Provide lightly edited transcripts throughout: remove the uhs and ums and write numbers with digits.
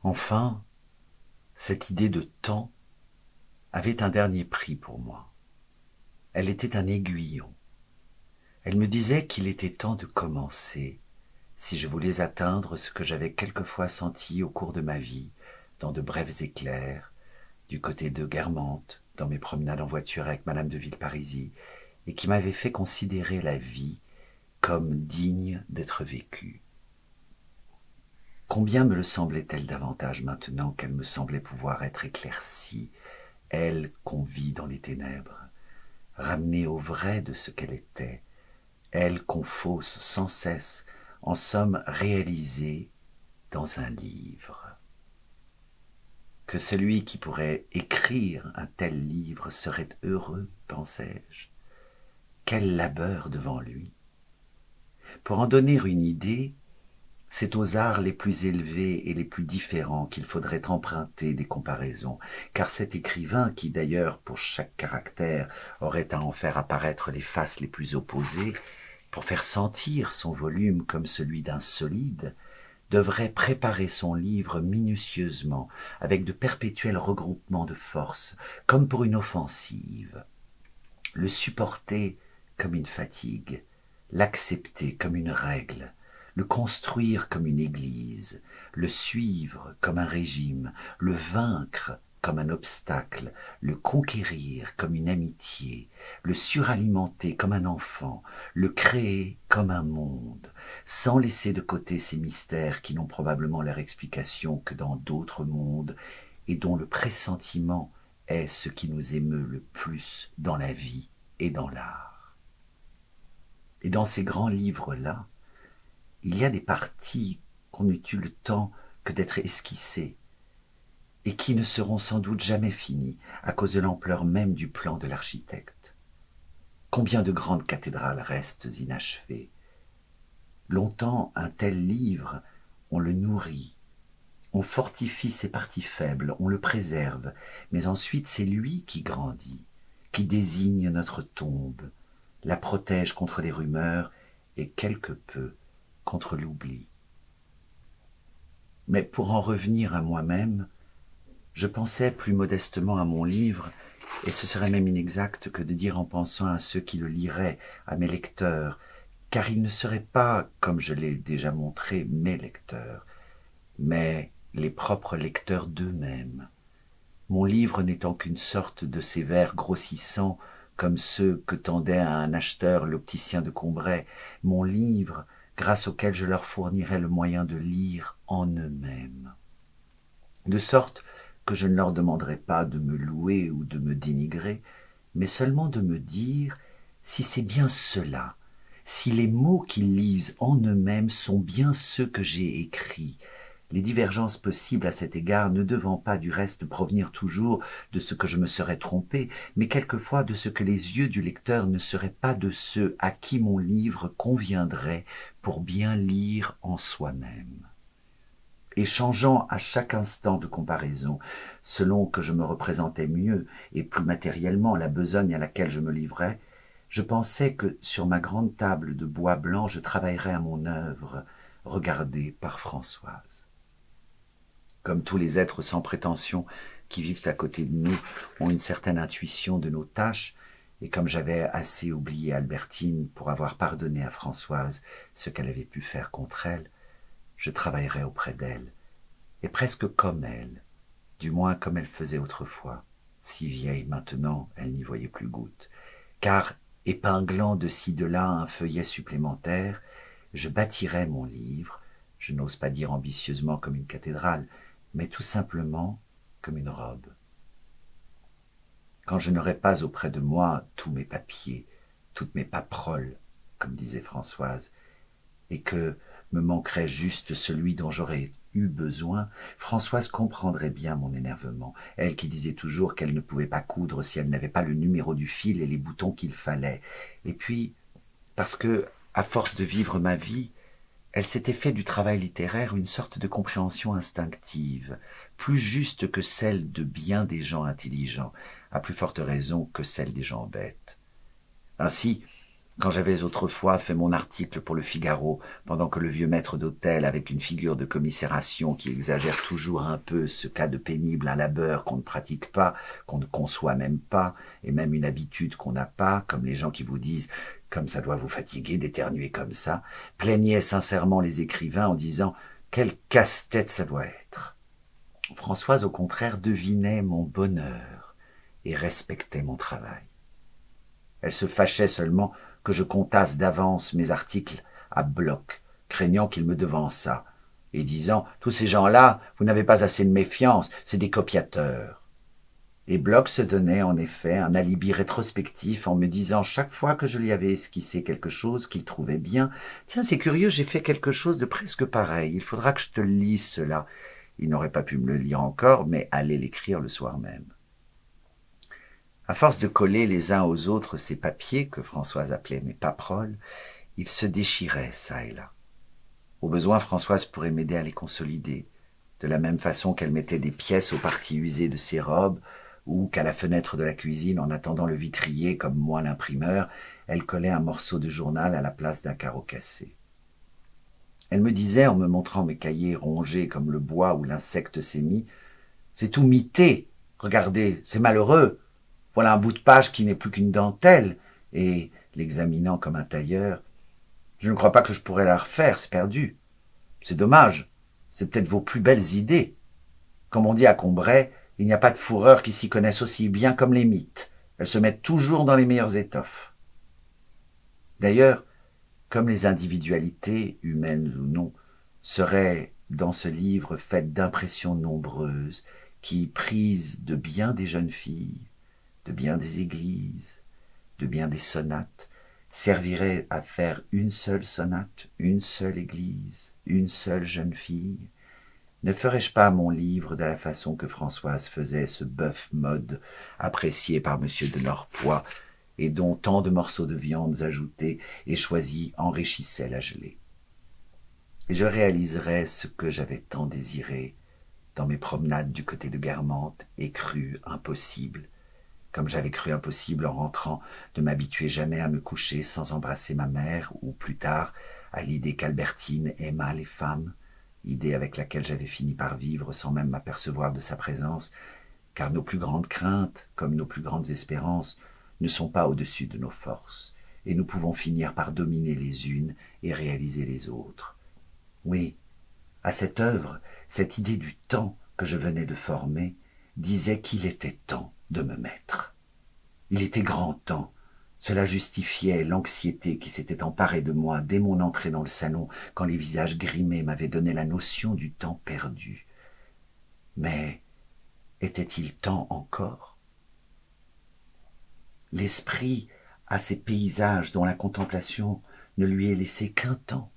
Enfin, cette idée de temps avait un dernier prix pour moi. Elle était un aiguillon. Elle me disait qu'il était temps de commencer, si je voulais atteindre ce que j'avais quelquefois senti au cours de ma vie, dans de brefs éclairs, du côté de Guermantes, dans mes promenades en voiture avec Madame de Villeparisis, et qui m'avait fait considérer la vie comme digne d'être vécue. Combien me le semblait-elle davantage maintenant qu'elle me semblait pouvoir être éclaircie, elle qu'on vit dans les ténèbres, ramenée au vrai de ce qu'elle était, elle qu'on fausse sans cesse, en somme réalisée dans un livre. Que celui qui pourrait écrire un tel livre serait heureux, pensais-je. Quel labeur devant lui! Pour en donner une idée, c'est aux arts les plus élevés et les plus différents qu'il faudrait emprunter des comparaisons, car cet écrivain, qui d'ailleurs pour chaque caractère aurait à en faire apparaître les faces les plus opposées, pour faire sentir son volume comme celui d'un solide, devrait préparer son livre minutieusement, avec de perpétuels regroupements de forces, comme pour une offensive, le supporter comme une fatigue, l'accepter comme une règle, le construire comme une église, le suivre comme un régime, le vaincre comme un obstacle, le conquérir comme une amitié, le suralimenter comme un enfant, le créer comme un monde, sans laisser de côté ces mystères qui n'ont probablement leur explication que dans d'autres mondes et dont le pressentiment est ce qui nous émeut le plus dans la vie et dans l'art. Et dans ces grands livres-là, il y a des parties qu'on n'eût eu le temps que d'être esquissées et qui ne seront sans doute jamais finies à cause de l'ampleur même du plan de l'architecte. Combien de grandes cathédrales restent inachevées? Longtemps, un tel livre, on le nourrit, on fortifie ses parties faibles, on le préserve, mais ensuite c'est lui qui grandit, qui désigne notre tombe, la protège contre les rumeurs et quelque peu contre l'oubli. Mais pour en revenir à moi-même, je pensais plus modestement à mon livre, et ce serait même inexact que de dire en pensant à ceux qui le liraient, à mes lecteurs, car ils ne seraient pas, comme je l'ai déjà montré, mes lecteurs, mais les propres lecteurs d'eux-mêmes. Mon livre n'étant qu'une sorte de ces vers grossissants comme ceux que tendait à un acheteur l'opticien de Combray, mon livre, grâce auquel je leur fournirais le moyen de lire en eux-mêmes. De sorte que je ne leur demanderai pas de me louer ou de me dénigrer, mais seulement de me dire si c'est bien cela, si les mots qu'ils lisent en eux-mêmes sont bien ceux que j'ai écrits, les divergences possibles à cet égard ne devant pas du reste provenir toujours de ce que je me serais trompé, mais quelquefois de ce que les yeux du lecteur ne seraient pas de ceux à qui mon livre conviendrait pour bien lire en soi-même. Et changeant à chaque instant de comparaison, selon que je me représentais mieux et plus matériellement la besogne à laquelle je me livrais, je pensais que sur ma grande table de bois blanc je travaillerais à mon œuvre, regardée par Françoise. Comme tous les êtres sans prétention qui vivent à côté de nous ont une certaine intuition de nos tâches, et comme j'avais assez oublié Albertine pour avoir pardonné à Françoise ce qu'elle avait pu faire contre elle, je travaillerais auprès d'elle, et presque comme elle, du moins comme elle faisait autrefois. Si vieille maintenant, elle n'y voyait plus goutte, car, épinglant de ci de là un feuillet supplémentaire, je bâtirais mon livre, je n'ose pas dire ambitieusement comme une cathédrale, mais tout simplement comme une robe. Quand je n'aurais pas auprès de moi tous mes papiers, toutes mes paperoles, comme disait Françoise, et que me manquerait juste celui dont j'aurais eu besoin, Françoise comprendrait bien mon énervement, elle qui disait toujours qu'elle ne pouvait pas coudre si elle n'avait pas le numéro du fil et les boutons qu'il fallait. Et puis, parce que, à force de vivre ma vie, elle s'était fait du travail littéraire une sorte de compréhension instinctive, plus juste que celle de bien des gens intelligents, à plus forte raison que celle des gens bêtes. Ainsi, Quand j'avais autrefois fait mon article pour le Figaro, pendant que le vieux maître d'hôtel, avec une figure de commisération qui exagère toujours un peu ce cas de pénible un labeur qu'on ne pratique pas, qu'on ne conçoit même pas, et même une habitude qu'on n'a pas, comme les gens qui vous disent « comme ça doit vous fatiguer d'éternuer comme ça », plaignait sincèrement les écrivains en disant « quel casse-tête ça doit être ». Françoise, au contraire, devinait mon bonheur et respectait mon travail. Elle se fâchait seulement que je comptasse d'avance mes articles à bloc, craignant qu'il me devançât, et disant « Tous ces gens-là, vous n'avez pas assez de méfiance, c'est des copiateurs ». Et Bloch se donnait en effet un alibi rétrospectif en me disant chaque fois que je lui avais esquissé quelque chose qu'il trouvait bien « Tiens, c'est curieux, j'ai fait quelque chose de presque pareil, il faudra que je te lise cela ». Il n'aurait pas pu me le lire encore, mais allait l'écrire le soir même. À force de coller les uns aux autres ces papiers, que Françoise appelait mes paperoles, ils se déchiraient çà et là. Au besoin, Françoise pourrait m'aider à les consolider, de la même façon qu'elle mettait des pièces aux parties usées de ses robes, ou qu'à la fenêtre de la cuisine, en attendant le vitrier, comme moi l'imprimeur, elle collait un morceau de journal à la place d'un carreau cassé. Elle me disait, en me montrant mes cahiers rongés comme le bois où l'insecte s'est mis, « C'est tout mité, regardez, c'est malheureux. Voilà un bout de page qui n'est plus qu'une dentelle. » Et, l'examinant comme un tailleur, « Je ne crois pas que je pourrais la refaire, c'est perdu. C'est dommage, c'est peut-être vos plus belles idées. Comme on dit à Combray, il n'y a pas de fourreurs qui s'y connaissent aussi bien comme les mythes. Elles se mettent toujours dans les meilleures étoffes. » D'ailleurs, comme les individualités, humaines ou non, seraient dans ce livre faites d'impressions nombreuses qui, prises de bien des jeunes filles, de bien des églises, de bien des sonates, serviraient à faire une seule sonate, une seule église, une seule jeune fille, ne ferais-je pas mon livre de la façon que Françoise faisait ce bœuf mode, apprécié par M. de Norpois, et dont tant de morceaux de viandes ajoutés et choisis enrichissaient la gelée. Et je réaliserais ce que j'avais tant désiré dans mes promenades du côté de Guermantes et cru impossible, comme j'avais cru impossible en rentrant de m'habituer jamais à me coucher sans embrasser ma mère, ou plus tard à l'idée qu'Albertine aimât les femmes, idée avec laquelle j'avais fini par vivre sans même m'apercevoir de sa présence, car nos plus grandes craintes, comme nos plus grandes espérances, ne sont pas au-dessus de nos forces, et nous pouvons finir par dominer les unes et réaliser les autres. Oui, à cette œuvre, cette idée du temps que je venais de former disait qu'il était temps de me mettre. Il était grand temps. Cela justifiait l'anxiété qui s'était emparée de moi dès mon entrée dans le salon, quand les visages grimés m'avaient donné la notion du temps perdu. Mais était-il temps encore? L'esprit a ces paysages dont la contemplation ne lui est laissée qu'un temps.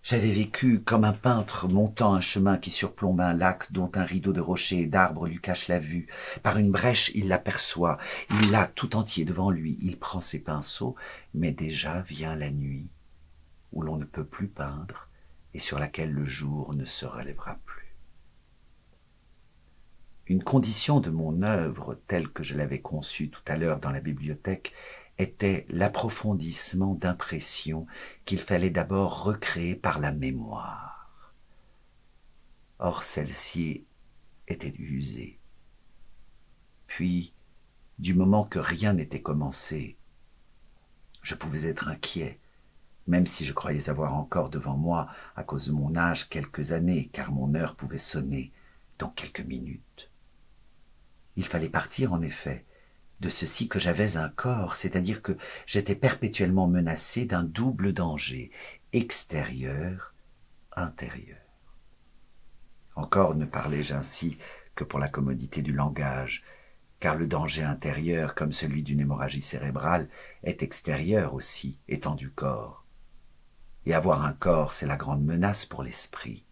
J'avais vécu comme un peintre montant un chemin qui surplombe un lac dont un rideau de rochers et d'arbres lui cache la vue. Par une brèche, il l'aperçoit. Il l'a tout entier devant lui. Il prend ses pinceaux, mais déjà vient la nuit, où l'on ne peut plus peindre et sur laquelle le jour ne se relèvera plus. Une condition de mon œuvre, telle que je l'avais conçue tout à l'heure dans la bibliothèque, était l'approfondissement d'impressions qu'il fallait d'abord recréer par la mémoire. Or celle-ci était usée. Puis, du moment que rien n'était commencé, je pouvais être inquiet, même si je croyais avoir encore devant moi, à cause de mon âge, quelques années, car mon heure pouvait sonner dans quelques minutes. Il fallait partir, en effet, de ceci que j'avais un corps, c'est-à-dire que j'étais perpétuellement menacé d'un double danger, extérieur, intérieur. Encore ne parlais-je ainsi que pour la commodité du langage, car le danger intérieur, comme celui d'une hémorragie cérébrale, est extérieur aussi, étant du corps. Et avoir un corps, c'est la grande menace pour l'esprit.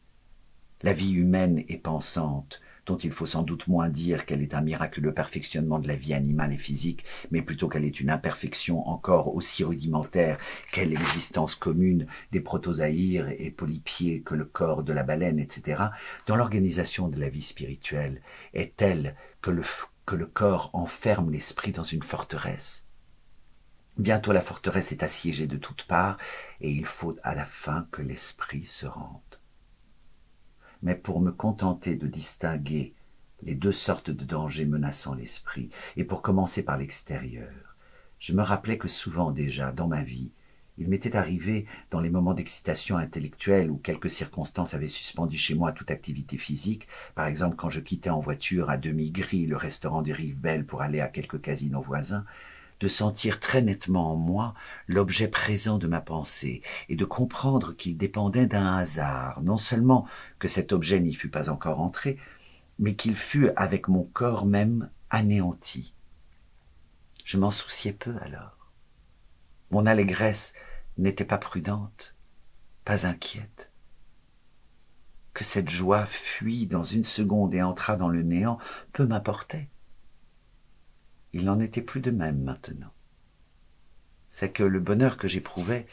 La vie humaine est pensante, dont il faut sans doute moins dire qu'elle est un miraculeux perfectionnement de la vie animale et physique, mais plutôt qu'elle est une imperfection encore aussi rudimentaire qu'est l'existence commune des protozoaires et polypiers que le corps de la baleine, etc., dans l'organisation de la vie spirituelle, est telle que le corps enferme l'esprit dans une forteresse. Bientôt la forteresse est assiégée de toutes parts, et il faut à la fin que l'esprit se rende. Mais pour me contenter de distinguer les deux sortes de dangers menaçant l'esprit, et pour commencer par l'extérieur, je me rappelais que souvent déjà, dans ma vie, il m'était arrivé, dans les moments d'excitation intellectuelle où quelques circonstances avaient suspendu chez moi toute activité physique, par exemple quand je quittais en voiture à demi gris le restaurant des Rives-Belles pour aller à quelques casinos voisins, de sentir très nettement en moi l'objet présent de ma pensée et de comprendre qu'il dépendait d'un hasard, non seulement que cet objet n'y fût pas encore entré, mais qu'il fût avec mon corps même anéanti. Je m'en souciais peu alors. Mon allégresse n'était pas prudente, pas inquiète. Que cette joie fuit dans une seconde et entra dans le néant, peu m'importait. Il n'en était plus de même maintenant. C'est que le bonheur que j'éprouvais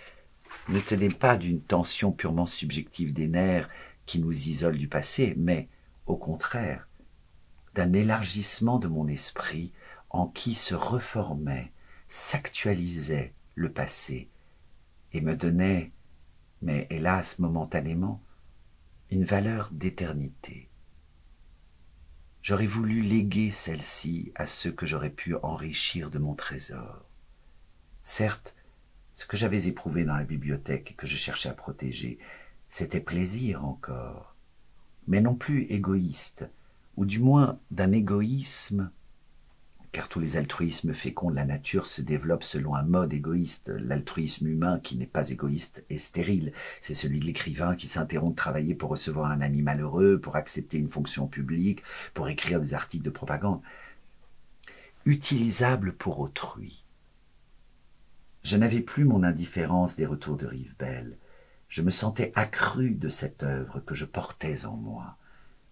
ne tenait pas d'une tension purement subjective des nerfs qui nous isole du passé, mais, au contraire, d'un élargissement de mon esprit en qui se reformait, s'actualisait le passé et me donnait, mais hélas momentanément, une valeur d'éternité. J'aurais voulu léguer celle-ci à ceux que j'aurais pu enrichir de mon trésor. Certes, ce que j'avais éprouvé dans la bibliothèque et que je cherchais à protéger, c'était plaisir encore, mais non plus égoïste, ou du moins d'un égoïsme, car tous les altruismes féconds de la nature se développent selon un mode égoïste. L'altruisme humain qui n'est pas égoïste est stérile. C'est celui de l'écrivain qui s'interrompt de travailler pour recevoir un ami malheureux, pour accepter une fonction publique, pour écrire des articles de propagande. Utilisable pour autrui. Je n'avais plus mon indifférence des retours de Rivebelle. Je me sentais accru de cette œuvre que je portais en moi,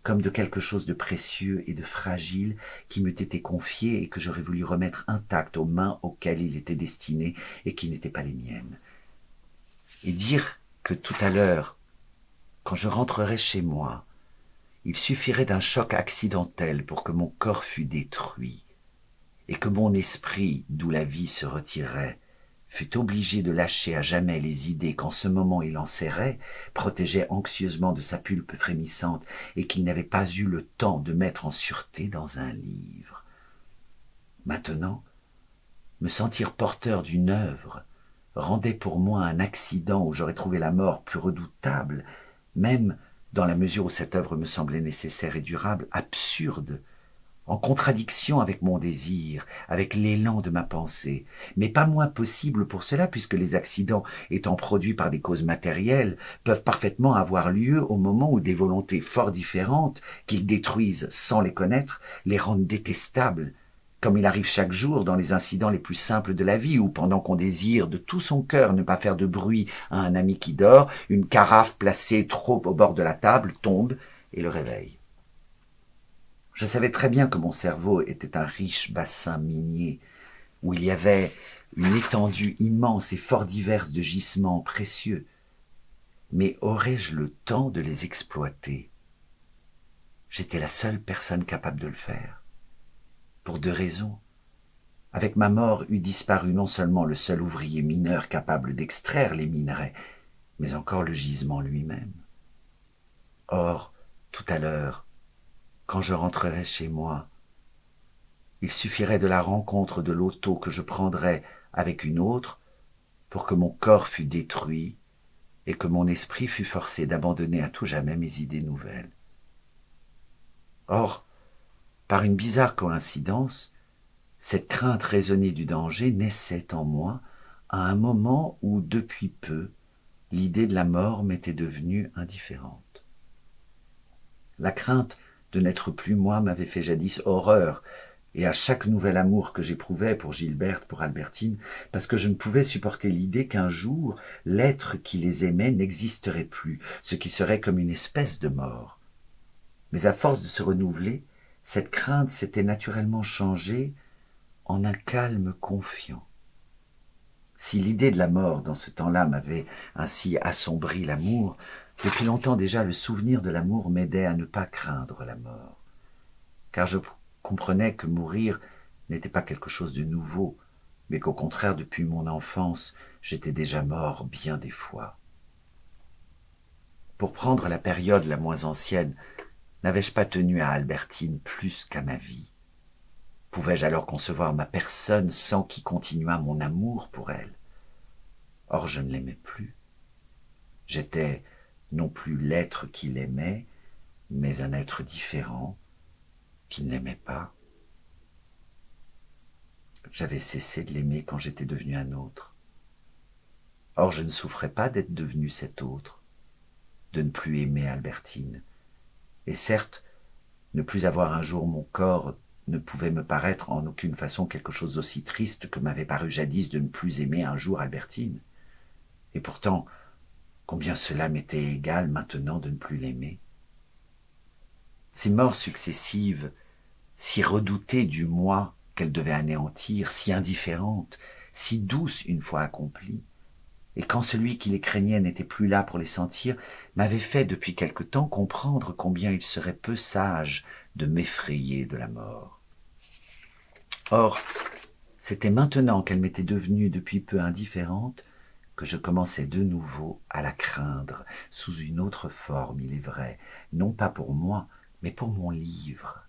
comme de quelque chose de précieux et de fragile qui m'eût été confié et que j'aurais voulu remettre intact aux mains auxquelles il était destiné et qui n'étaient pas les miennes. Et dire que tout à l'heure, quand je rentrerais chez moi, il suffirait d'un choc accidentel pour que mon corps fût détruit et que mon esprit, d'où la vie se retirerait, fut obligé de lâcher à jamais les idées qu'en ce moment il enserrait, protégeait anxieusement de sa pulpe frémissante et qu'il n'avait pas eu le temps de mettre en sûreté dans un livre. Maintenant, me sentir porteur d'une œuvre rendait pour moi un accident où j'aurais trouvé la mort plus redoutable, même dans la mesure où cette œuvre me semblait nécessaire et durable, absurde, en contradiction avec mon désir, avec l'élan de ma pensée, mais pas moins possible pour cela, puisque les accidents, étant produits par des causes matérielles, peuvent parfaitement avoir lieu au moment où des volontés fort différentes, qu'ils détruisent sans les connaître, les rendent détestables, comme il arrive chaque jour dans les incidents les plus simples de la vie, où pendant qu'on désire de tout son cœur ne pas faire de bruit à un ami qui dort, une carafe placée trop au bord de la table tombe et le réveille. Je savais très bien que mon cerveau était un riche bassin minier, où il y avait une étendue immense et fort diverse de gisements précieux. Mais aurais-je le temps de les exploiter? J'étais la seule personne capable de le faire. Pour deux raisons. Avec ma mort eût disparu non seulement le seul ouvrier mineur capable d'extraire les minerais, mais encore le gisement lui-même. Or, tout à l'heure, quand je rentrerai chez moi, il suffirait de la rencontre de l'auto que je prendrais avec une autre pour que mon corps fût détruit et que mon esprit fût forcé d'abandonner à tout jamais mes idées nouvelles. Or, par une bizarre coïncidence, cette crainte raisonnée du danger naissait en moi à un moment où, depuis peu, l'idée de la mort m'était devenue indifférente. La crainte de n'être plus moi m'avait fait jadis horreur, et à chaque nouvel amour que j'éprouvais pour Gilberte, pour Albertine, parce que je ne pouvais supporter l'idée qu'un jour, l'être qui les aimait n'existerait plus, ce qui serait comme une espèce de mort. Mais à force de se renouveler, cette crainte s'était naturellement changée en un calme confiant. Si l'idée de la mort dans ce temps-là m'avait ainsi assombri l'amour, depuis longtemps déjà le souvenir de l'amour m'aidait à ne pas craindre la mort, car je comprenais que mourir n'était pas quelque chose de nouveau, mais qu'au contraire, depuis mon enfance, j'étais déjà mort bien des fois. Pour prendre la période la moins ancienne, n'avais-je pas tenu à Albertine plus qu'à ma vie? Pouvais-je alors concevoir ma personne sans qu'y continuât mon amour pour elle? Or je ne l'aimais plus. J'étais non plus l'être qu'il aimait, mais un être différent, qu'il n'aimait pas. J'avais cessé de l'aimer quand j'étais devenu un autre. Or je ne souffrais pas d'être devenu cet autre, de ne plus aimer Albertine. Et certes, ne plus avoir un jour mon corps ne pouvait me paraître en aucune façon quelque chose d'aussi triste que m'avait paru jadis de ne plus aimer un jour Albertine. Et pourtant, combien cela m'était égal maintenant de ne plus l'aimer. Ces morts successives, si redoutées du moi qu'elles devaient anéantir, si indifférentes, si douces une fois accomplies, et quand celui qui les craignait n'était plus là pour les sentir, m'avaient fait depuis quelque temps comprendre combien il serait peu sage de m'effrayer de la mort. Or, c'était maintenant qu'elle m'était devenue depuis peu indifférente que je commençais de nouveau à la craindre, sous une autre forme, il est vrai, non pas pour moi, mais pour mon livre,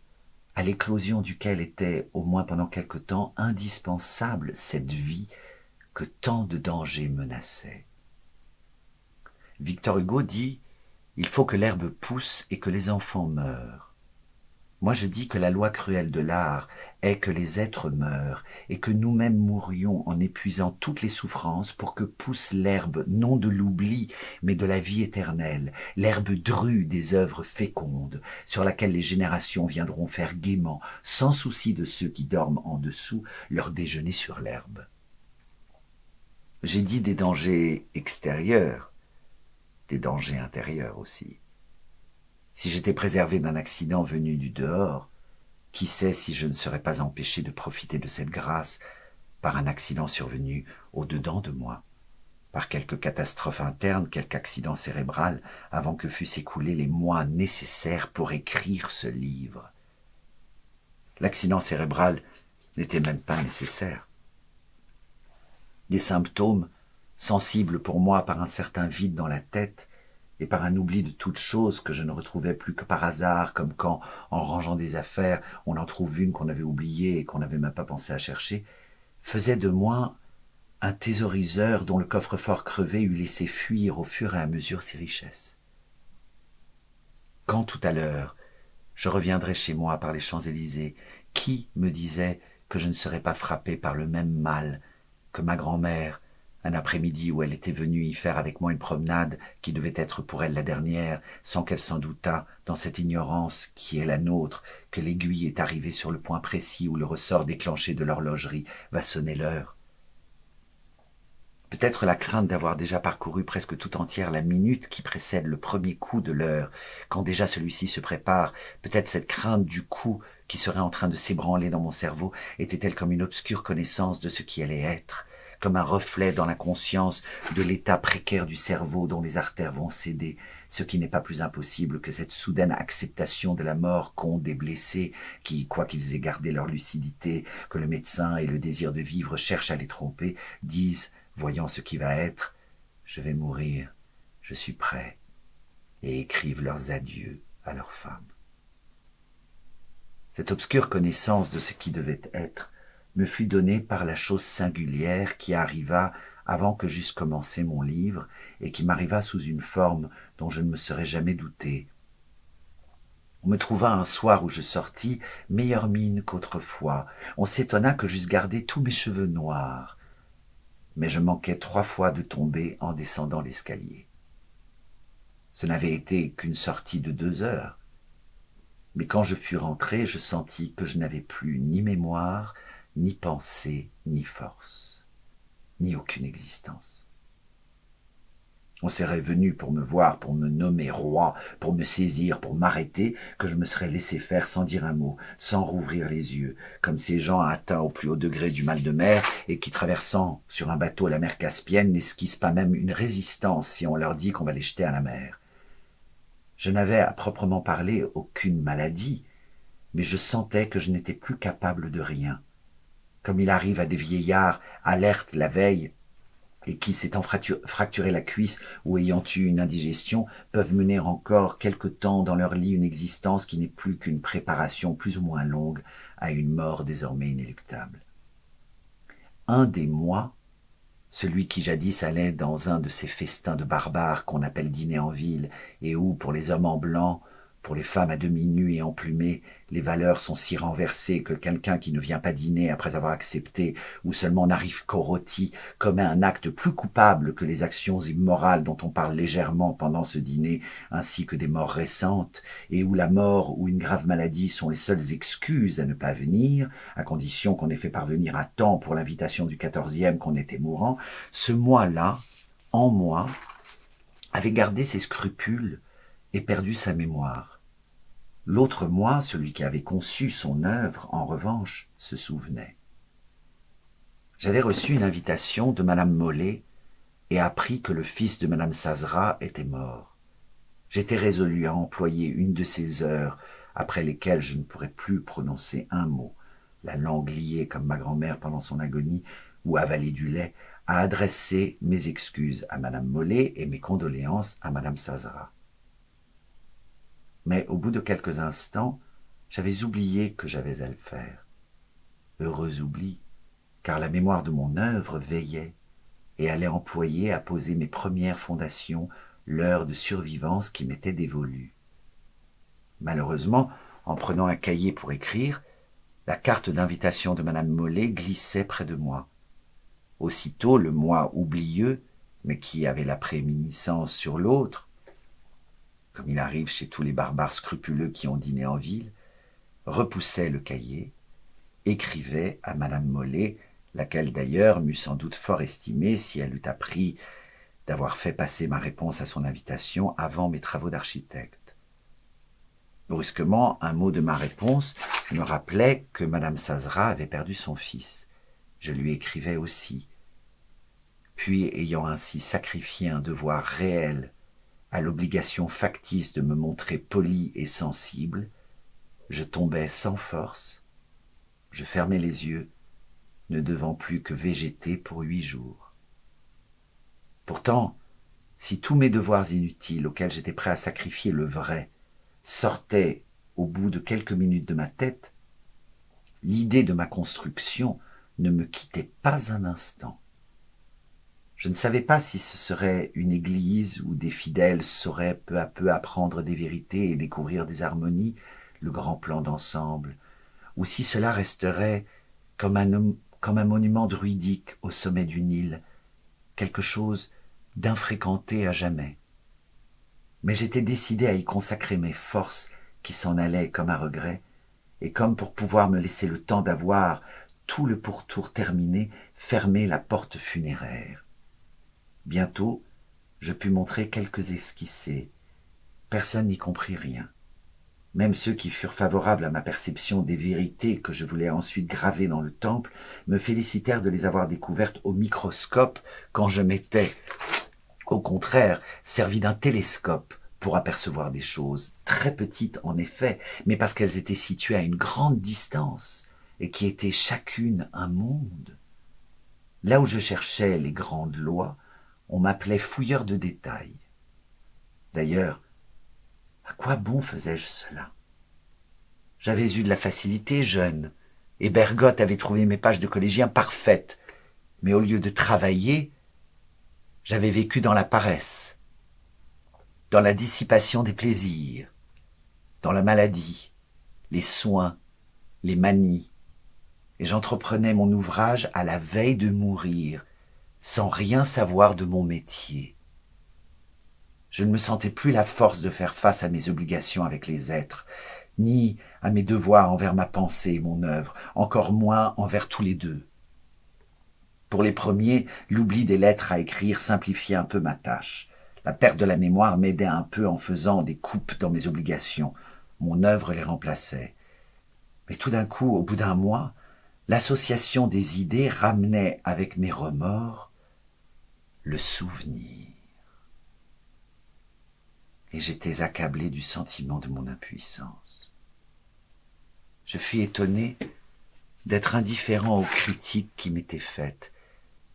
à l'éclosion duquel était, au moins pendant quelque temps, indispensable cette vie que tant de dangers menaçaient. Victor Hugo dit « Il faut que l'herbe pousse et que les enfants meurent ». Moi je dis que la loi cruelle de l'art est que les êtres meurent et que nous-mêmes mourions en épuisant toutes les souffrances pour que pousse l'herbe non de l'oubli mais de la vie éternelle, l'herbe drue des œuvres fécondes sur laquelle les générations viendront faire gaiement, sans souci de ceux qui dorment en dessous, leur déjeuner sur l'herbe. J'ai dit des dangers extérieurs, des dangers intérieurs aussi. Si j'étais préservé d'un accident venu du dehors, qui sait si je ne serais pas empêché de profiter de cette grâce par un accident survenu au-dedans de moi, par quelque catastrophe interne, quelque accident cérébral, avant que fussent écoulés les mois nécessaires pour écrire ce livre. L'accident cérébral n'était même pas nécessaire. Des symptômes, sensibles pour moi par un certain vide dans la tête, et par un oubli de toutes choses que je ne retrouvais plus que par hasard, comme quand, en rangeant des affaires, on en trouve une qu'on avait oubliée et qu'on n'avait même pas pensé à chercher, faisait de moi un thésauriseur dont le coffre-fort crevé eût laissé fuir au fur et à mesure ses richesses. Quand tout à l'heure, je reviendrai chez moi par les Champs-Élysées, qui me disait que je ne serais pas frappé par le même mal que ma grand-mère, un après-midi où elle était venue y faire avec moi une promenade qui devait être pour elle la dernière, sans qu'elle s'en doutât, dans cette ignorance qui est la nôtre, que l'aiguille est arrivée sur le point précis où le ressort déclenché de l'horlogerie va sonner l'heure. Peut-être la crainte d'avoir déjà parcouru presque tout entière la minute qui précède le premier coup de l'heure, quand déjà celui-ci se prépare, peut-être cette crainte du coup qui serait en train de s'ébranler dans mon cerveau était-elle comme une obscure connaissance de ce qui allait être, comme un reflet dans la conscience de l'état précaire du cerveau dont les artères vont céder, ce qui n'est pas plus impossible que cette soudaine acceptation de la mort qu'ont des blessés qui, quoiqu'ils aient gardé leur lucidité, que le médecin et le désir de vivre cherchent à les tromper, disent, voyant ce qui va être, « Je vais mourir, je suis prêt », et écrivent leurs adieux à leurs femmes. Cette obscure connaissance de ce qui devait être me fut donnée par la chose singulière qui arriva avant que j'eusse commencé mon livre et qui m'arriva sous une forme dont je ne me serais jamais douté. On me trouva un soir où je sortis, meilleure mine qu'autrefois. On s'étonna que j'eusse gardé tous mes cheveux noirs. Mais je manquais 3 fois de tomber en descendant l'escalier. Ce n'avait été qu'une sortie de 2 heures. Mais quand je fus rentré, je sentis que je n'avais plus ni mémoire, ni pensée, ni force, ni aucune existence. On serait venu pour me voir, pour me nommer roi, pour me saisir, pour m'arrêter, que je me serais laissé faire sans dire un mot, sans rouvrir les yeux, comme ces gens atteints au plus haut degré du mal de mer et qui, traversant sur un bateau la mer Caspienne, n'esquissent pas même une résistance si on leur dit qu'on va les jeter à la mer. Je n'avais à proprement parler aucune maladie, mais je sentais que je n'étais plus capable de rien. comme il arrive à des vieillards alertes la veille et qui, s'étant fracturé la cuisse ou ayant eu une indigestion, peuvent mener encore quelque temps dans leur lit une existence qui n'est plus qu'une préparation plus ou moins longue à une mort désormais inéluctable. Un des moi, celui qui jadis allait dans un de ces festins de barbares qu'on appelle dîner en ville, et où, pour les hommes en blanc, pour les femmes à demi nues et emplumées, les valeurs sont si renversées que quelqu'un qui ne vient pas dîner après avoir accepté, ou seulement n'arrive qu'au rôti, commet un acte plus coupable que les actions immorales dont on parle légèrement pendant ce dîner, ainsi que des morts récentes, et où la mort ou une grave maladie sont les seules excuses à ne pas venir, à condition qu'on ait fait parvenir à temps pour l'invitation du 14e qu'on était mourant, ce moi-là, en moi, avait gardé ses scrupules et perdu sa mémoire. L'autre moi, celui qui avait conçu son œuvre, en revanche, se souvenait. J'avais reçu une invitation de Madame Molé et appris que le fils de Madame Sazera était mort. J'étais résolu à employer une de ces heures après lesquelles je ne pourrais plus prononcer un mot, la langue liée comme ma grand-mère pendant son agonie, ou avaler du lait, à adresser mes excuses à Madame Molé et mes condoléances à Madame Sazera. Mais au bout de quelques instants, j'avais oublié que j'avais à le faire. Heureux oubli, car la mémoire de mon œuvre veillait et allait employer à poser mes premières fondations l'heure de survivance qui m'était dévolue. Malheureusement, en prenant un cahier pour écrire, la carte d'invitation de Madame Molé glissait près de moi. Aussitôt, le moi oublieux, mais qui avait la prééminence sur l'autre, comme il arrive chez tous les barbares scrupuleux qui ont dîné en ville, repoussait le cahier, écrivait à Madame Molé, laquelle d'ailleurs m'eût sans doute fort estimé si elle eût appris d'avoir fait passer ma réponse à son invitation avant mes travaux d'architecte. Brusquement, un mot de ma réponse me rappelait que Madame Sazera avait perdu son fils. Je lui écrivais aussi. Puis, ayant ainsi sacrifié un devoir réel à l'obligation factice de me montrer poli et sensible, je tombais sans force, je fermais les yeux, ne devant plus que végéter pour 8 jours. Pourtant, si tous mes devoirs inutiles auxquels j'étais prêt à sacrifier le vrai sortaient au bout de quelques minutes de ma tête, l'idée de ma construction ne me quittait pas un instant. Je ne savais pas si ce serait une église où des fidèles sauraient peu à peu apprendre des vérités et découvrir des harmonies, le grand plan d'ensemble, ou si cela resterait comme un monument druidique au sommet du Nil, quelque chose d'infréquenté à jamais. Mais j'étais décidé à y consacrer mes forces qui s'en allaient comme à regret, et comme pour pouvoir me laisser le temps d'avoir tout le pourtour terminé, fermer la porte funéraire. Bientôt, je pus montrer quelques esquissés. Personne n'y comprit rien. Même ceux qui furent favorables à ma perception des vérités que je voulais ensuite graver dans le temple me félicitèrent de les avoir découvertes au microscope quand je m'étais, au contraire, servi d'un télescope pour apercevoir des choses, très petites en effet, mais parce qu'elles étaient situées à une grande distance et qui étaient chacune un monde. Là où je cherchais les grandes lois, on m'appelait fouilleur de détails. D'ailleurs, à quoi bon faisais-je cela? J'avais eu de la facilité jeune, et Bergotte avait trouvé mes pages de collégien parfaites, mais au lieu de travailler, j'avais vécu dans la paresse, dans la dissipation des plaisirs, dans la maladie, les soins, les manies, et j'entreprenais mon ouvrage à la veille de mourir, sans rien savoir de mon métier. Je ne me sentais plus la force de faire face à mes obligations avec les êtres, ni à mes devoirs envers ma pensée et mon œuvre, encore moins envers tous les deux. Pour les premiers, l'oubli des lettres à écrire simplifiait un peu ma tâche. La perte de la mémoire m'aidait un peu en faisant des coupes dans mes obligations. Mon œuvre les remplaçait. Mais tout d'un coup, au bout d'un mois, l'association des idées ramenait avec mes remords le souvenir. Et j'étais accablé du sentiment de mon impuissance. Je fus étonné d'être indifférent aux critiques qui m'étaient faites.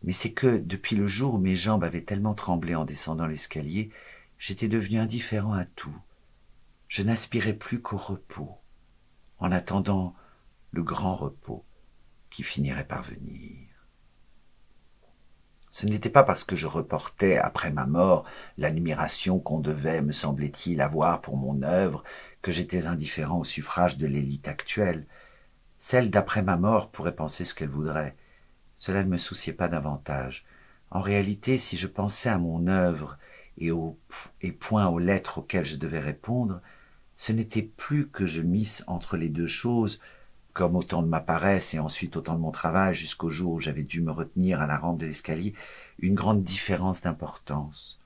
Mais c'est que, depuis le jour où mes jambes avaient tellement tremblé en descendant l'escalier, j'étais devenu indifférent à tout. Je n'aspirais plus qu'au repos, en attendant le grand repos qui finirait par venir. Ce n'était pas parce que je reportais après ma mort l'admiration qu'on devait, me semblait-il, avoir pour mon œuvre que j'étais indifférent au suffrage de l'élite actuelle. Celle d'après ma mort pourrait penser ce qu'elle voudrait. Cela ne me souciait pas davantage. En réalité, si je pensais à mon œuvre et point aux lettres auxquelles je devais répondre, ce n'était plus que je misse entre les deux choses, comme au temps de ma paresse et ensuite au temps de mon travail, jusqu'au jour où j'avais dû me retenir à la rampe de l'escalier, une grande différence d'importance.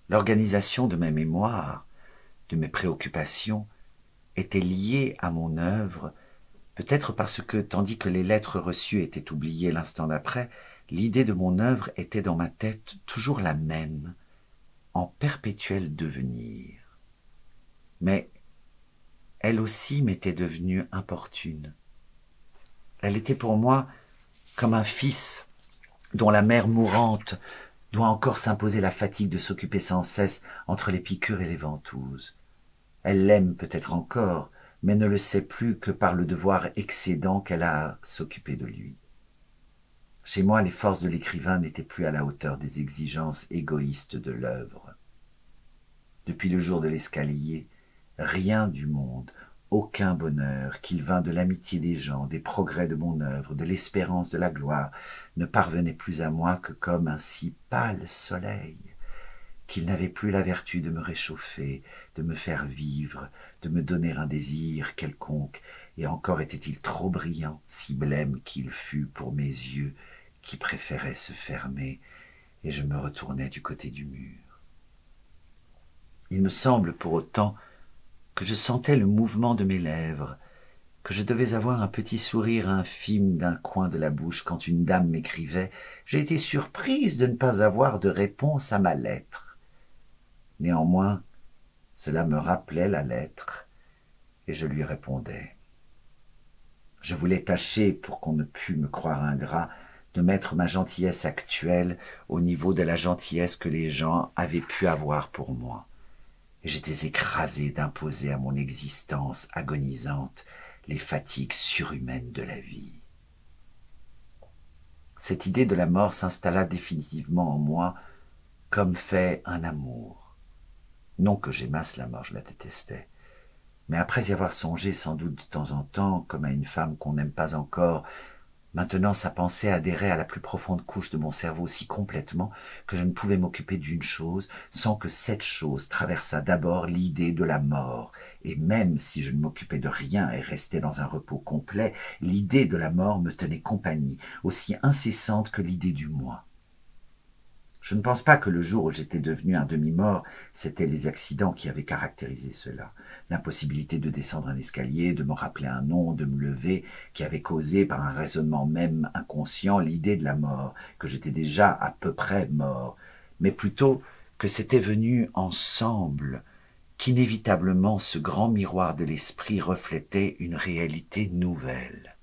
L'organisation de mes mémoires, de mes préoccupations, était liée à mon œuvre, peut-être parce que, tandis que les lettres reçues étaient oubliées l'instant d'après, l'idée de mon œuvre était dans ma tête toujours la même, en perpétuel devenir. Mais elle aussi m'était devenue importune. Elle était pour moi comme un fils dont la mère mourante doit encore s'imposer la fatigue de s'occuper sans cesse entre les piqûres et les ventouses. Elle l'aime peut-être encore, mais ne le sait plus que par le devoir excédent qu'elle a à s'occuper de lui. Chez moi, les forces de l'écrivain n'étaient plus à la hauteur des exigences égoïstes de l'œuvre. Depuis le jour de l'escalier, rien du monde, aucun bonheur, qu'il vînt de l'amitié des gens, des progrès de mon œuvre, de l'espérance de la gloire, ne parvenait plus à moi que comme un si pâle soleil, qu'il n'avait plus la vertu de me réchauffer, de me faire vivre, de me donner un désir quelconque, et encore était-il trop brillant, si blême qu'il fût pour mes yeux, qui préféraient se fermer, et je me retournais du côté du mur. Il me semble pour autant que je sentais le mouvement de mes lèvres, que je devais avoir un petit sourire infime d'un coin de la bouche quand une dame m'écrivait « J'ai été surprise de ne pas avoir de réponse à ma lettre ». Néanmoins, cela me rappelait la lettre, et je lui répondais. Je voulais tâcher, pour qu'on ne pût me croire ingrat, de mettre ma gentillesse actuelle au niveau de la gentillesse que les gens avaient pu avoir pour moi. Et j'étais écrasé d'imposer à mon existence agonisante les fatigues surhumaines de la vie. Cette idée de la mort s'installa définitivement en moi comme fait un amour. Non que j'aimasse la mort, je la détestais. Mais après y avoir songé sans doute de temps en temps, comme à une femme qu'on n'aime pas encore, maintenant sa pensée adhérait à la plus profonde couche de mon cerveau si complètement que je ne pouvais m'occuper d'une chose sans que cette chose traversât d'abord l'idée de la mort. Et même si je ne m'occupais de rien et restais dans un repos complet, l'idée de la mort me tenait compagnie, aussi incessante que l'idée du moi. Je ne pense pas que le jour où j'étais devenu un demi-mort, c'étaient les accidents qui avaient caractérisé cela. L'impossibilité de descendre un escalier, de me rappeler un nom, de me lever, qui avait causé, par un raisonnement même inconscient, l'idée de la mort, que j'étais déjà à peu près mort, mais plutôt que c'était venu ensemble, qu'inévitablement ce grand miroir de l'esprit reflétait une réalité nouvelle.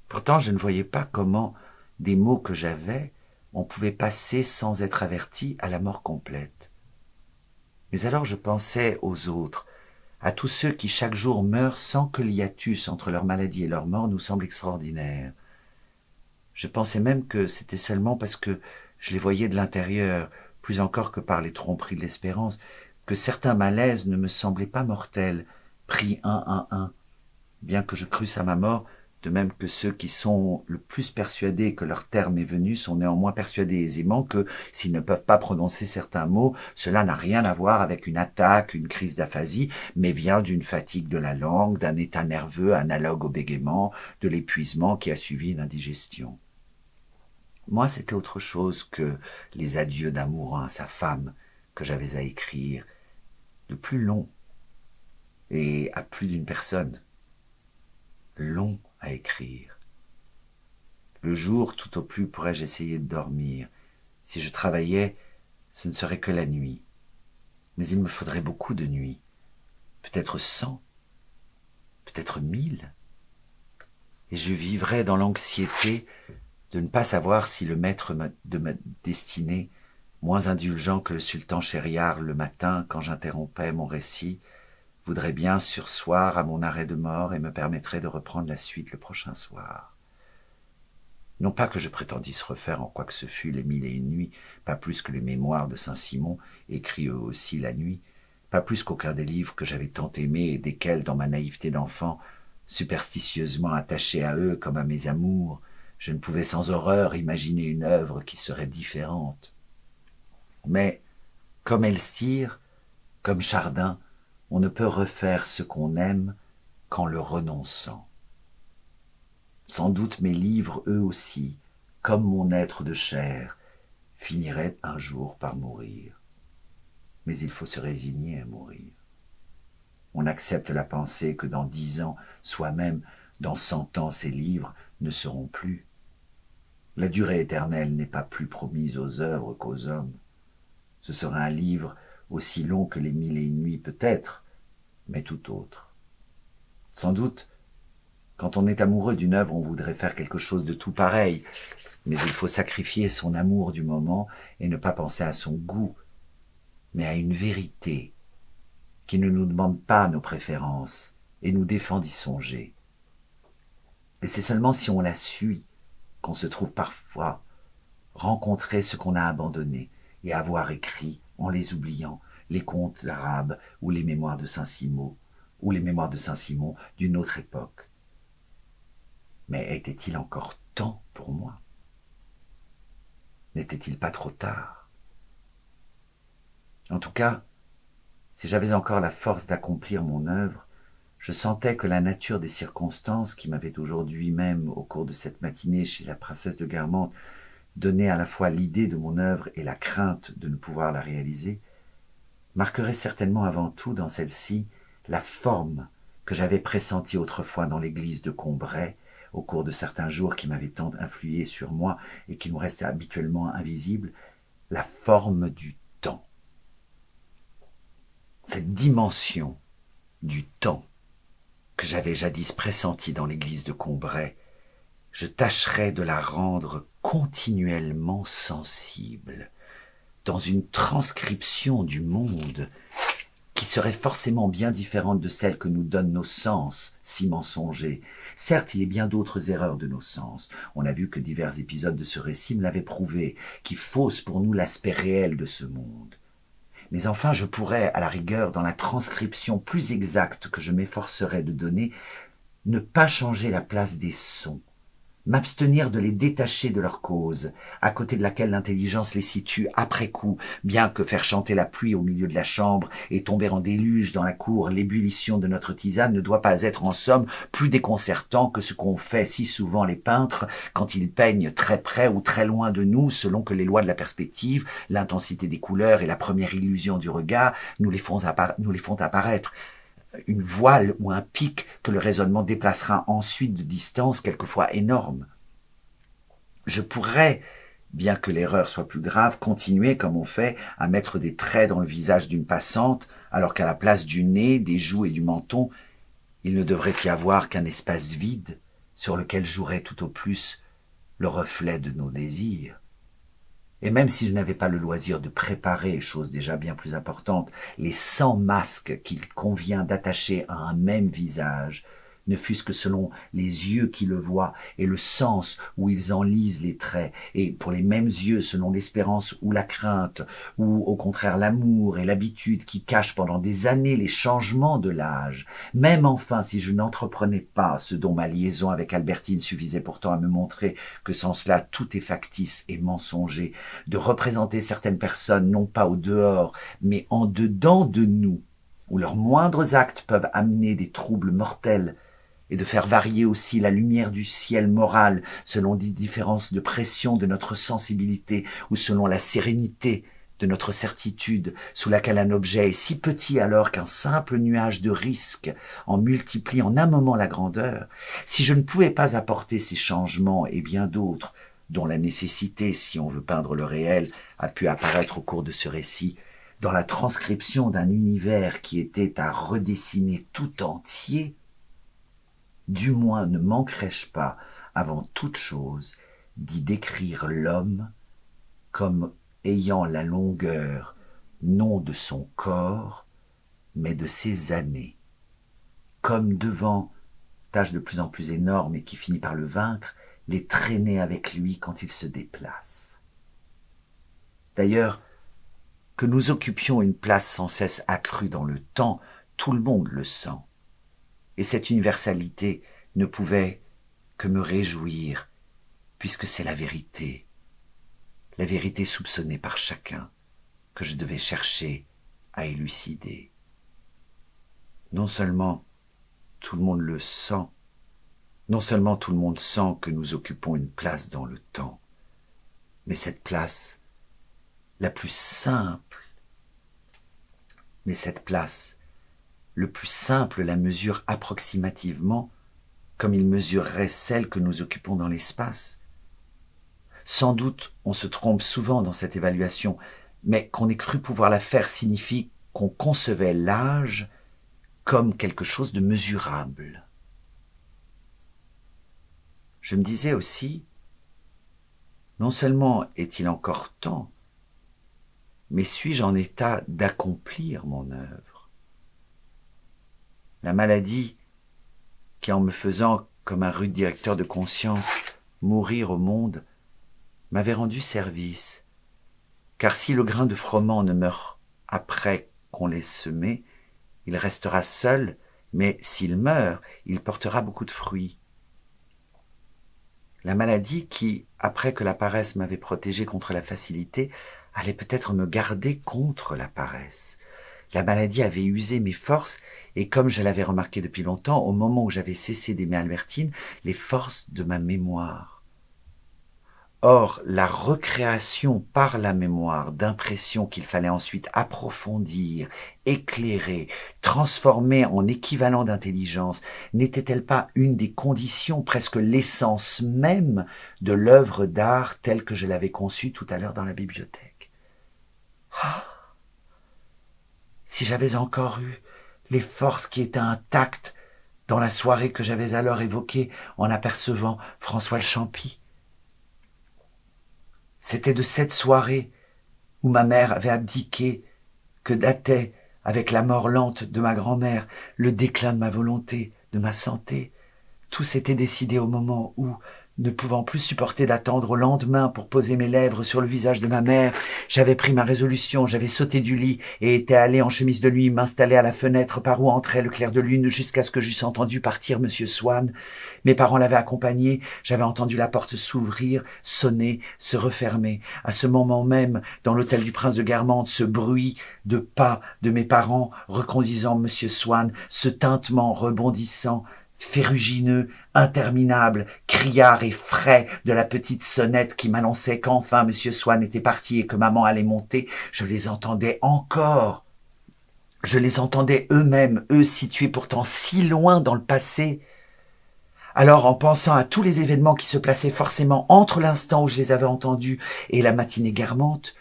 Pourtant, je ne voyais pas comment des mots que j'avais, on pouvait passer sans être averti à la mort complète. Mais alors je pensais aux autres, à tous ceux qui chaque jour meurent sans que l'hiatus entre leur maladie et leur mort nous semble extraordinaire. Je pensais même que c'était seulement parce que je les voyais de l'intérieur, plus encore que par les tromperies de l'espérance, que certains malaises ne me semblaient pas mortels, pris un à un, bien que je crusse à ma mort, de même que ceux qui sont le plus persuadés que leur terme est venu sont néanmoins persuadés aisément que, s'ils ne peuvent pas prononcer certains mots, cela n'a rien à voir avec une attaque, une crise d'aphasie, mais vient d'une fatigue de la langue, d'un état nerveux analogue au bégaiement, de l'épuisement qui a suivi une indigestion. Moi, c'était autre chose que les adieux d'un mourant à sa femme que j'avais à écrire, de plus long, et à plus d'une personne. Long à écrire. Le jour, tout au plus, pourrais-je essayer de dormir. Si je travaillais, ce ne serait que la nuit. Mais il me faudrait beaucoup de nuits. Peut-être 100, peut-être 1000. et je vivrais dans l'anxiété de ne pas savoir si le maître de ma destinée, moins indulgent que le sultan Shériar le matin quand j'interrompais mon récit, voudrait bien surseoir à mon arrêt de mort et me permettrait de reprendre la suite le prochain soir. Non pas que je prétendisse refaire en quoi que ce fût les 1001 nuits, pas plus que les mémoires de Saint-Simon, écrits eux aussi la nuit, pas plus qu'aucun des livres que j'avais tant aimés et desquels, dans ma naïveté d'enfant, superstitieusement attaché à eux comme à mes amours, je ne pouvais sans horreur imaginer une œuvre qui serait différente. Mais, comme Elstir, comme Chardin, on ne peut refaire ce qu'on aime qu'en le renonçant. Sans doute mes livres, eux aussi, comme mon être de chair, finiraient un jour par mourir. Mais il faut se résigner à mourir. On accepte la pensée que dans 10 ans, soit même dans 100 ans, ces livres ne seront plus. La durée éternelle n'est pas plus promise aux œuvres qu'aux hommes. Ce sera un livre aussi long que les 1001 nuits peut-être, mais tout autre. Sans doute, quand on est amoureux d'une œuvre, on voudrait faire quelque chose de tout pareil, mais il faut sacrifier son amour du moment et ne pas penser à son goût, mais à une vérité qui ne nous demande pas nos préférences et nous défend d'y songer. Et c'est seulement si on la suit qu'on se trouve parfois rencontrer ce qu'on a abandonné et avoir écrit, en les oubliant, les contes arabes ou les mémoires de Saint-Simon, d'une autre époque. Mais était-il encore temps pour moi? N'était-il pas trop tard? En tout cas, si j'avais encore la force d'accomplir mon œuvre, je sentais que la nature des circonstances qui m'avaient aujourd'hui même, au cours de cette matinée chez la princesse de Guermantes, donné à la fois l'idée de mon œuvre et la crainte de ne pouvoir la réaliser, marquerait certainement avant tout dans celle-ci la forme que j'avais pressentie autrefois dans l'église de Combray, au cours de certains jours qui m'avaient tant influé sur moi et qui nous restaient habituellement invisibles, la forme du temps. Cette dimension du temps que j'avais jadis pressentie dans l'église de Combray, je tâcherais de la rendre continuellement sensible, dans une transcription du monde qui serait forcément bien différente de celle que nous donnent nos sens si mensongers. Certes, il y a bien d'autres erreurs de nos sens. On a vu que divers épisodes de ce récit me l'avaient prouvé, qui faussent pour nous l'aspect réel de ce monde. Mais enfin, je pourrais, à la rigueur, dans la transcription plus exacte que je m'efforcerais de donner, ne pas changer la place des sons, m'abstenir de les détacher de leur cause, à côté de laquelle l'intelligence les situe après coup, bien que faire chanter la pluie au milieu de la chambre et tomber en déluge dans la cour l'ébullition de notre tisane ne doit pas être en somme plus déconcertant que ce qu'ont fait si souvent les peintres quand ils peignent très près ou très loin de nous, selon que les lois de la perspective, l'intensité des couleurs et la première illusion du regard nous les font apparaître. Une voile ou un pic que le raisonnement déplacera ensuite de distance quelquefois énorme. Je pourrais, bien que l'erreur soit plus grave, continuer, comme on fait, à mettre des traits dans le visage d'une passante, alors qu'à la place du nez, des joues et du menton, il ne devrait y avoir qu'un espace vide sur lequel jouerait tout au plus le reflet de nos désirs. Et même si je n'avais pas le loisir de préparer, chose déjà bien plus importante, les 100 masques qu'il convient d'attacher à un même visage, ne fût-ce que selon les yeux qui le voient et le sens où ils en lisent les traits, et pour les mêmes yeux selon l'espérance ou la crainte, ou au contraire l'amour et l'habitude qui cachent pendant des années les changements de l'âge, même enfin si je n'entreprenais pas ce dont ma liaison avec Albertine suffisait pourtant à me montrer que sans cela tout est factice et mensonger, de représenter certaines personnes non pas au dehors, mais en dedans de nous, où leurs moindres actes peuvent amener des troubles mortels, et de faire varier aussi la lumière du ciel moral selon des différences de pression de notre sensibilité ou selon la sérénité de notre certitude, sous laquelle un objet est si petit alors qu'un simple nuage de risque en multiplie en un moment la grandeur, si je ne pouvais pas apporter ces changements et bien d'autres, dont la nécessité, si on veut peindre le réel, a pu apparaître au cours de ce récit, dans la transcription d'un univers qui était à redessiner tout entier, du moins ne manquerai-je pas, avant toute chose, d'y décrire l'homme comme ayant la longueur non de son corps, mais de ses années, comme devant, tâche de plus en plus énorme et qui finit par le vaincre, les traîner avec lui quand il se déplace. D'ailleurs, que nous occupions une place sans cesse accrue dans le temps, tout le monde le sent. Et cette universalité ne pouvait que me réjouir, puisque c'est la vérité soupçonnée par chacun, que je devais chercher à élucider. Non seulement tout le monde le sent, non seulement tout le monde sent que nous occupons une place dans le temps, mais cette place, la plus simple, le plus simple la mesure approximativement, comme il mesurerait celle que nous occupons dans l'espace. Sans doute, on se trompe souvent dans cette évaluation, mais qu'on ait cru pouvoir la faire signifie qu'on concevait l'âge comme quelque chose de mesurable. Je me disais aussi, non seulement est-il encore temps, mais suis-je en état d'accomplir mon œuvre? La maladie, qui en me faisant, comme un rude directeur de conscience, mourir au monde, m'avait rendu service, car si le grain de froment ne meurt après qu'on l'ait semé, il restera seul, mais s'il meurt, il portera beaucoup de fruits. La maladie qui, après que la paresse m'avait protégé contre la facilité, allait peut-être me garder contre la paresse. La maladie avait usé mes forces, et comme je l'avais remarqué depuis longtemps, au moment où j'avais cessé d'aimer Albertine, les forces de ma mémoire. Or, la recréation par la mémoire d'impressions qu'il fallait ensuite approfondir, éclairer, transformer en équivalent d'intelligence, n'était-elle pas une des conditions, presque l'essence même de l'œuvre d'art telle que je l'avais conçue tout à l'heure dans la bibliothèque? Ah, si j'avais encore eu les forces qui étaient intactes dans la soirée que j'avais alors évoquée en apercevant François le Champy. C'était de cette soirée où ma mère avait abdiqué que datait, avec la mort lente de ma grand-mère, le déclin de ma volonté, de ma santé. Tout s'était décidé au moment où, ne pouvant plus supporter d'attendre au lendemain pour poser mes lèvres sur le visage de ma mère, j'avais pris ma résolution, j'avais sauté du lit et étais allé en chemise de nuit m'installer à la fenêtre par où entrait le clair de lune jusqu'à ce que j'eusse entendu partir Monsieur Swann. Mes parents l'avaient accompagné, j'avais entendu la porte s'ouvrir, sonner, se refermer. À ce moment même, dans l'hôtel du Prince de Guermantes, ce bruit de pas de mes parents reconduisant Monsieur Swann, ce tintement rebondissant, ferrugineux, interminable, criard et frais de la petite sonnette qui m'annonçait qu'enfin Monsieur Swann était parti et que maman allait monter, je les entendais encore. Je les entendais eux-mêmes, eux situés pourtant si loin dans le passé. Alors, en pensant à tous les événements qui se plaçaient forcément entre l'instant où je les avais entendus et la matinée guermante,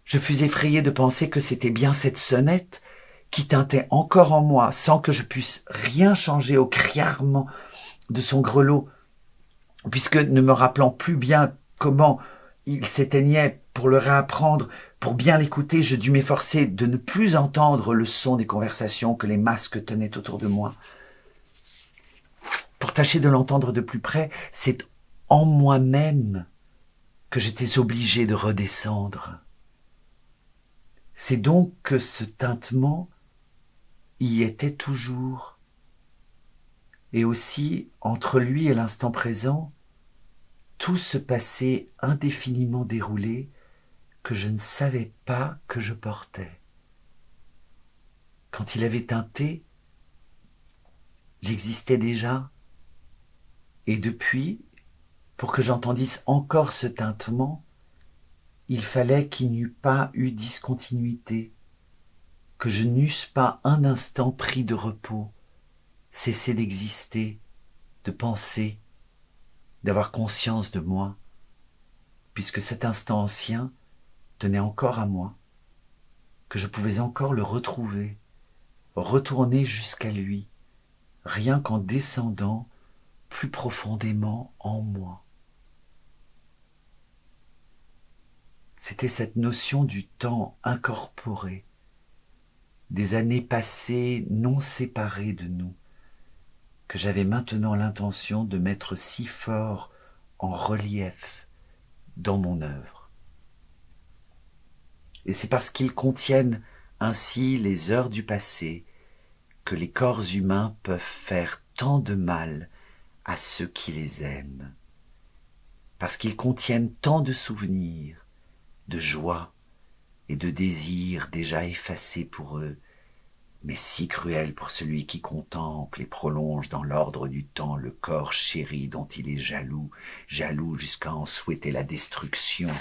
je fus effrayé de penser que c'était bien cette sonnette qui tintait encore en moi, sans que je puisse rien changer au criarement de son grelot, puisque ne me rappelant plus bien comment il s'éteignait pour le réapprendre, pour bien l'écouter, je dus m'efforcer de ne plus entendre le son des conversations que les masques tenaient autour de moi. Pour tâcher de l'entendre de plus près, c'est en moi-même que j'étais obligé de redescendre. C'est donc que ce tintement y était toujours. Et aussi, entre lui et l'instant présent, tout se passait indéfiniment déroulé que je ne savais pas que je portais. Quand il avait teinté, j'existais déjà. Et depuis, pour que j'entendisse encore ce tintement, il fallait qu'il n'y eût pas eu discontinuité, que je n'eusse pas un instant pris de repos, cessé d'exister, de penser, d'avoir conscience de moi, puisque cet instant ancien tenait encore à moi, que je pouvais encore le retrouver, retourner jusqu'à lui, rien qu'en descendant plus profondément en moi. C'était cette notion du temps incorporé, des années passées non séparées de nous, que j'avais maintenant l'intention de mettre si fort en relief dans mon œuvre. Et c'est parce qu'ils contiennent ainsi les heures du passé que les corps humains peuvent faire tant de mal à ceux qui les aiment, parce qu'ils contiennent tant de souvenirs, de joie et de désirs déjà effacés pour eux, mais si cruels pour celui qui contemple et prolonge dans l'ordre du temps le corps chéri dont il est jaloux, jaloux jusqu'à en souhaiter la destruction.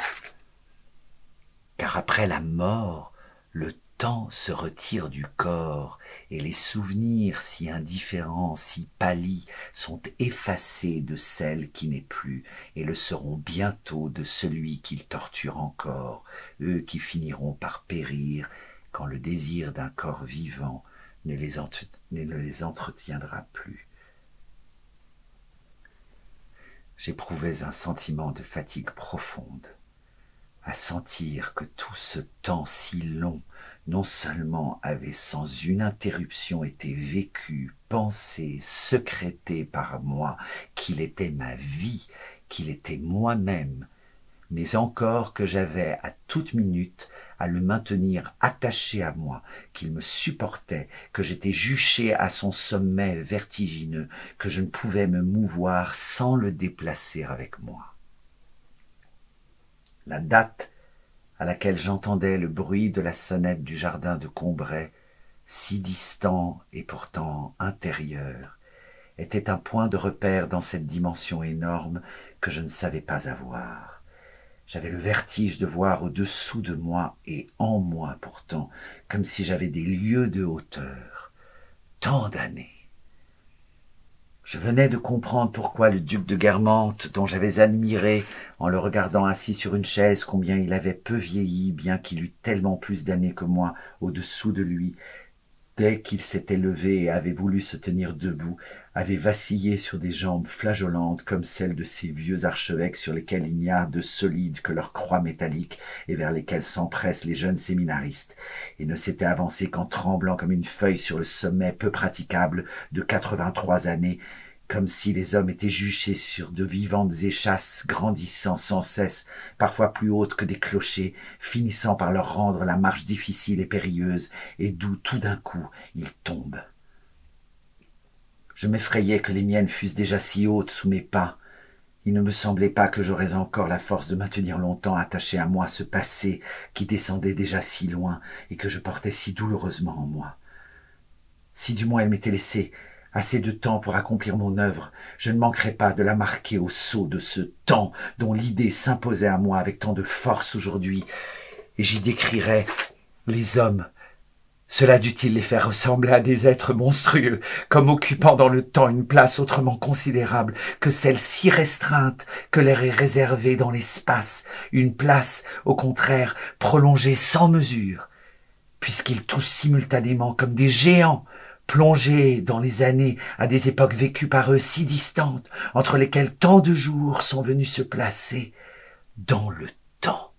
Car après la mort, le temps se retire du corps et les souvenirs si indifférents, si pâlis, sont effacés de celle qui n'est plus et le seront bientôt de celui qu'ils torturent encore, eux qui finiront par périr quand le désir d'un corps vivant ne les entretiendra plus. J'éprouvais un sentiment de fatigue profonde, à sentir que tout ce temps si long, non seulement avait sans une interruption été vécu, pensé, secrété par moi, qu'il était ma vie, qu'il était moi-même, mais encore que j'avais à toute minute à le maintenir attaché à moi, qu'il me supportait, que j'étais juché à son sommet vertigineux, que je ne pouvais me mouvoir sans le déplacer avec moi. La date à laquelle j'entendais le bruit de la sonnette du jardin de Combray, si distant et pourtant intérieur, était un point de repère dans cette dimension énorme que je ne savais pas avoir. J'avais le vertige de voir au-dessous de moi et en moi pourtant, comme si j'avais des lieues de hauteur. Tant d'années. Je venais de comprendre pourquoi le duc de Guermantes, dont j'avais admiré en le regardant assis sur une chaise combien il avait peu vieilli, bien qu'il eût tellement plus d'années que moi au-dessous de lui, dès qu'il s'était levé et avait voulu se tenir debout, avait vacillé sur des jambes flageolantes comme celles de ces vieux archevêques sur lesquels il n'y a de solide que leurs croix métalliques et vers lesquelles s'empressent les jeunes séminaristes, et ne s'était avancé qu'en tremblant comme une feuille sur le sommet peu praticable de 83 années, comme si les hommes étaient juchés sur de vivantes échasses grandissant sans cesse, parfois plus hautes que des clochers, finissant par leur rendre la marche difficile et périlleuse, et d'où tout d'un coup ils tombent. Je m'effrayais que les miennes fussent déjà si hautes sous mes pas. Il ne me semblait pas que j'aurais encore la force de maintenir longtemps attaché à moi ce passé qui descendait déjà si loin et que je portais si douloureusement en moi. Si du moins elle m'était laissée assez de temps pour accomplir mon œuvre, je ne manquerais pas de la marquer au sceau de ce temps dont l'idée s'imposait à moi avec tant de force aujourd'hui, et j'y décrirais les hommes. Cela dut-il les faire ressembler à des êtres monstrueux, comme occupant dans le temps une place autrement considérable que celle si restreinte que leur est réservée dans l'espace, une place, au contraire, prolongée sans mesure, puisqu'ils touchent simultanément comme des géants, plongés dans les années à des époques vécues par eux si distantes, entre lesquelles tant de jours sont venus se placer dans le temps.